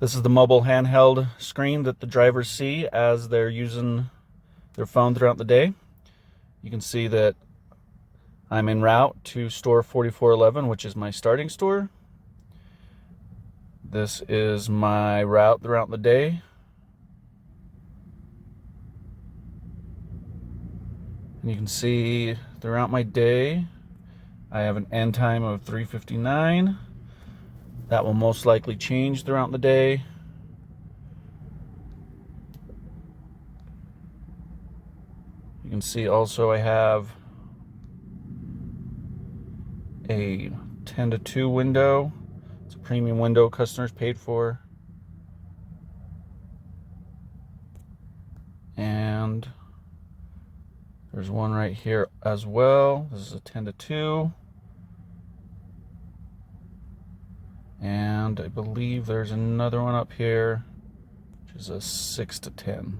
This is the mobile handheld screen that the drivers see as they're using their phone throughout the day. You can see that I'm en route to store 4411, which is my starting store. This is my route throughout the day. And you can see throughout my day, I have an end time of 3:59. That will most likely change throughout the day. You can see also I have a 10 to 2 window. It's a premium window customers paid for. And there's one right here as well. This is a 10 to 2. And I believe there's another one up here, which is a 6 to 10.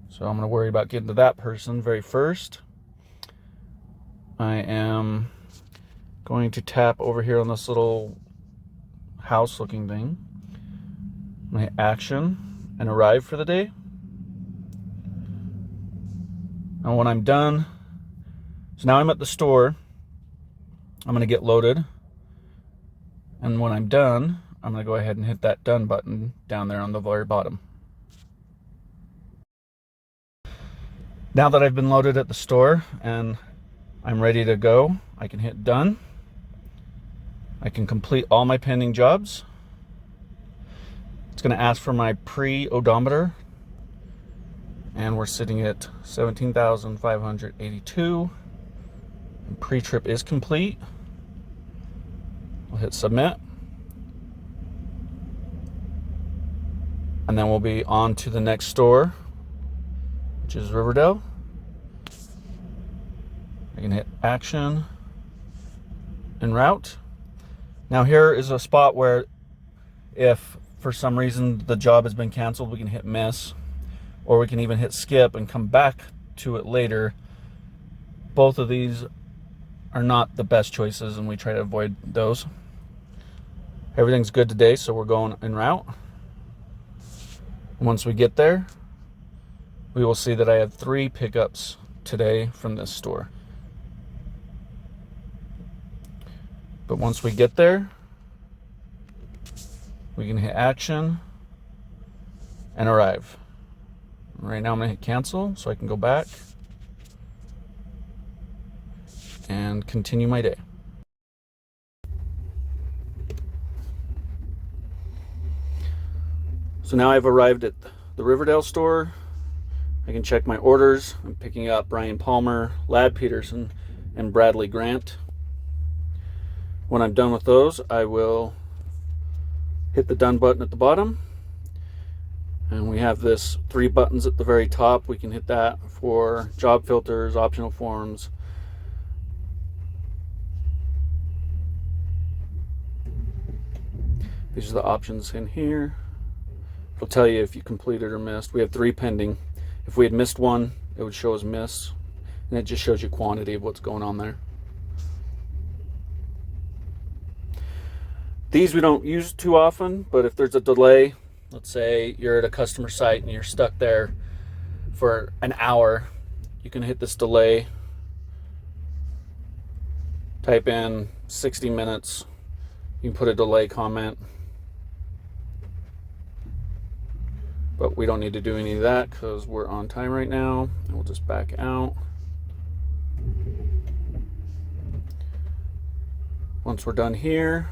So I'm going to worry about getting to that person very first. I am going to tap over here on this little house looking thing. My action and arrive for the day. And when I'm done, so now I'm at the store, I'm going to get loaded. And when I'm done, I'm going to go ahead and hit that done button down there on the very bottom. Now that I've been loaded at the store and I'm ready to go, I can hit done. I can complete all my pending jobs. It's going to ask for my pre-odometer, and we're sitting at 17,582. Pre-trip is complete. We'll hit submit. And then we'll be on to the next store, which is Riverdale. I can hit action and route. Now here is a spot where if for some reason the job has been canceled, we can hit miss, or we can even hit skip and come back to it later. Both of these are not the best choices, and we try to avoid those. Everything's good today, so we're going en route. Once we get there, we will see that I have 3 pickups today from this store. But once we get there, we can hit action and arrive. Right now I'm going to hit cancel so I can go back and continue my day. So now I've arrived at the Riverdale store. I can check my orders. I'm picking up Brian Palmer, Ladd Peterson, and Bradley Grant. When I'm done with those, I will hit the done button at the bottom. And we have this 3 buttons at the very top. We can hit that for job filters, optional forms. These are the options in here. It'll tell you if you completed or missed. We have 3 pending. If we had missed one, it would show as miss, and it just shows you quantity of what's going on there. These we don't use too often, but if there's a delay, let's say you're at a customer site and you're stuck there for an hour, you can hit this delay, type in 60 minutes, you can put a delay comment. But we don't need to do any of that because we're on time right now. And we'll just back out. Once we're done here,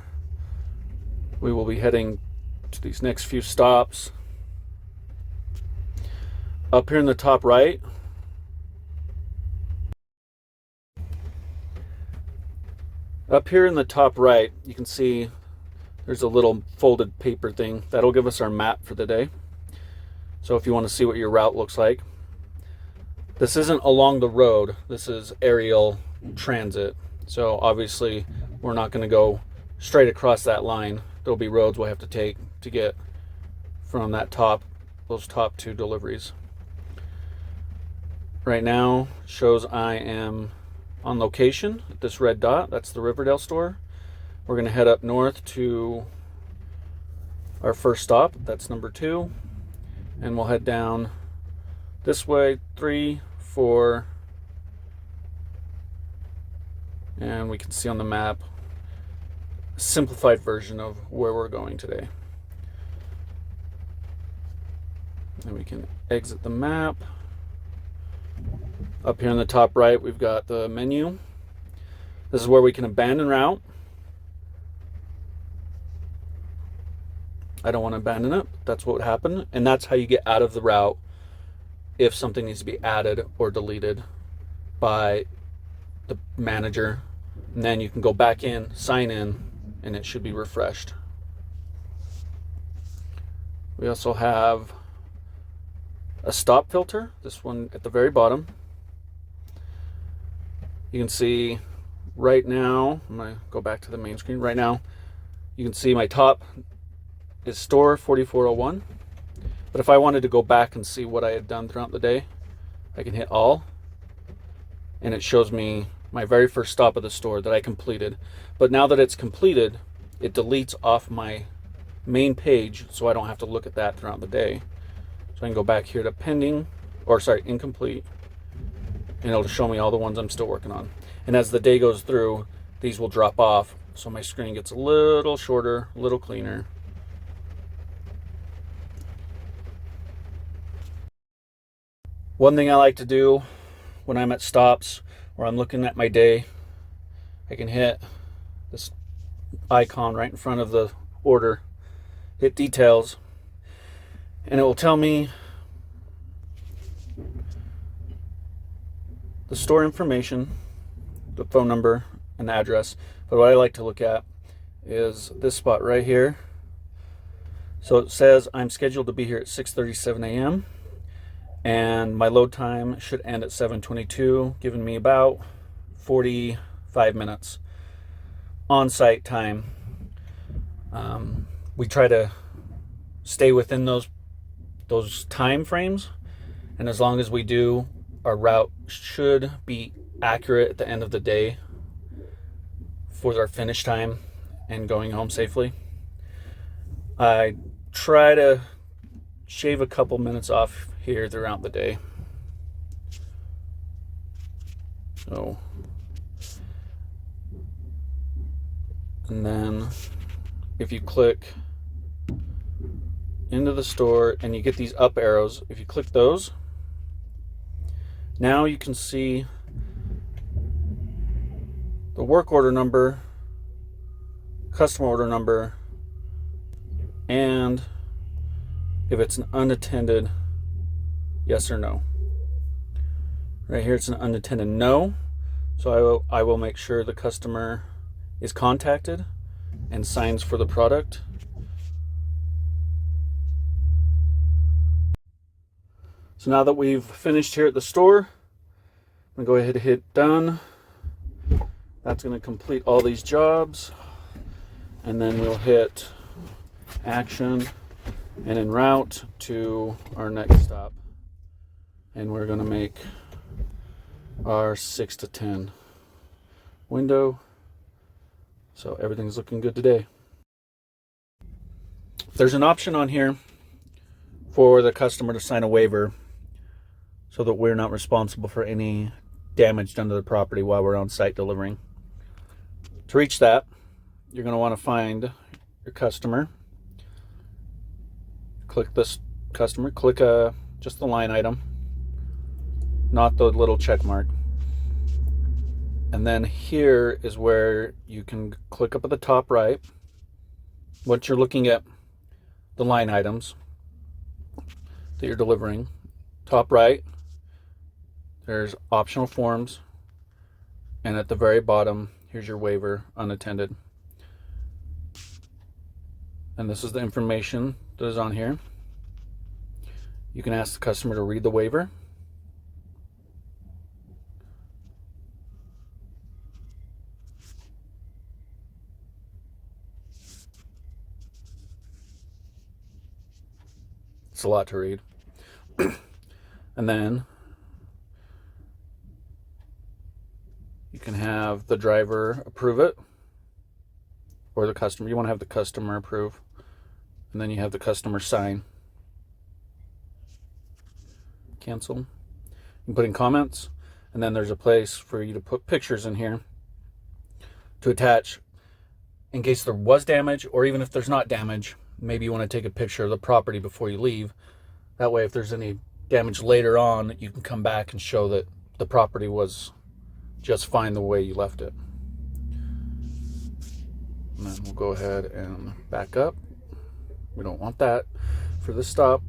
we will be heading to these next few stops. Up here in the top right, you can see there's a little folded paper thing. That'll give us our map for the day. So if you want to see what your route looks like, this isn't along the road, this is aerial transit. So obviously we're not going to go straight across that line. There'll be roads we'll have to take to get from those top 2 deliveries. Right now shows I am on location at this red dot. That's the Riverdale store. We're going to head up north to our first stop. That's number 2. And we'll head down this way, 3, 4, and we can see on the map a simplified version of where we're going today. And we can exit the map. Up here in the top right, we've got the menu. This is where we can abandon route. I don't want to abandon it. That's what would happen. And that's how you get out of the route if something needs to be added or deleted by the manager. And then you can go back in, sign in, and it should be refreshed. We also have a stop filter, this one at the very bottom. You can see right now, I'm going to go back to the main screen. Right now, you can see my top is store 4401. But if I wanted to go back and see what I had done throughout the day, I can hit all, and it shows me my very first stop of the store that I completed. But now that it's completed, it deletes off my main page, so I don't have to look at that throughout the day. So I can go back here to pending, or sorry, incomplete, and it'll show me all the ones I'm still working on. And as the day goes through, these will drop off, so my screen gets a little shorter, a little cleaner. One thing I like to do when I'm at stops or I'm looking at my day, I can hit this icon right in front of the order, hit details, and it will tell me the store information, the phone number, and the address. But what I like to look at is this spot right here. So it says I'm scheduled to be here at 6:37 a.m. and my load time should end at 7:22, giving me about 45 minutes on-site time. We try to stay within those time frames, and as long as we do, our route should be accurate at the end of the day for our finish time and going home safely. I try to shave a couple minutes off here throughout the day. So, and then if you click into the store and you get these up arrows, if you click those, now you can see the work order number, customer order number, and if it's an unattended, yes or no. Right here it's an unattended no, so I will make sure the customer is contacted and signs for the product. So now that we've finished here at the store, I'm going to go ahead and hit done. That's going to complete all these jobs. And then we'll hit action and en route to our next stop. And we're going to make our 6 to 10 window. So everything's looking good today. There's an option on here for the customer to sign a waiver so that we're not responsible for any damage done to the property while we're on site delivering. To reach that, you're going to want to find your customer. Click this customer, click just the line item, not the little check mark. And then here is where you can click up at the top right. Once you're looking at the line items that you're delivering, top right, there's optional forms, and at the very bottom, here's your waiver, unattended. And this is the information that is on here. You can ask the customer to read the waiver. It's a lot to read. And then you can have the driver approve it, or the customer. You want to have the customer approve. And then you have the customer sign. Cancel. You can put in comments, and then there's a place for you to put pictures in here to attach in case there was damage, or even if there's not damage. Maybe you want to take a picture of the property before you leave. That way, if there's any damage later on, you can come back and show that the property was just fine the way you left it. And then we'll go ahead and back up. We don't want that for this stop.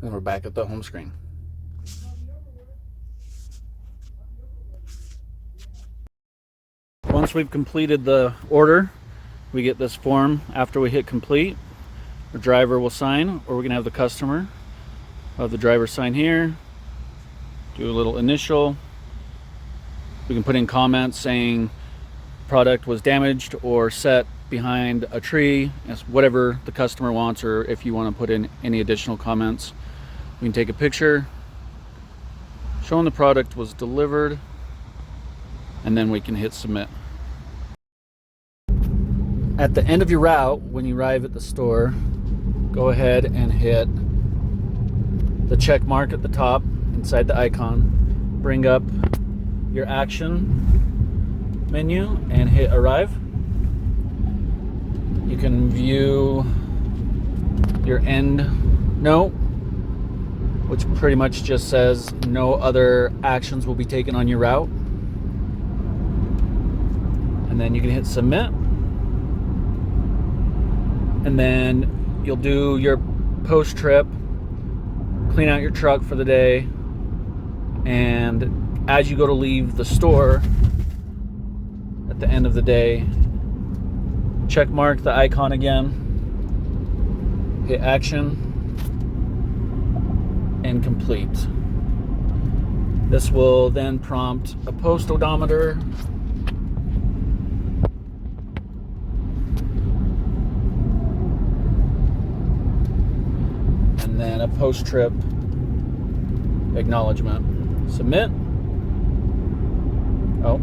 And we're back at the home screen. Once we've completed the order, we get this form after we hit complete. The driver will sign, or we're gonna have the customer. We'll have the driver sign here, do a little initial. We can put in comments saying product was damaged or set behind a tree, whatever the customer wants, or if you want to put in any additional comments. We can take a picture showing the product was delivered, and then we can hit submit. At the end of your route, when you arrive at the store, go ahead and hit the check mark at the top inside the icon. Bring up your action menu and hit arrive. You can view your end note, which pretty much just says no other actions will be taken on your route. And then you can hit submit. And then you'll do your post trip, clean out your truck for the day, and as you go to leave the store at the end of the day, check mark the icon again, hit action, and complete. This will then prompt a post odometer, and then a post trip acknowledgement. Submit. Oh,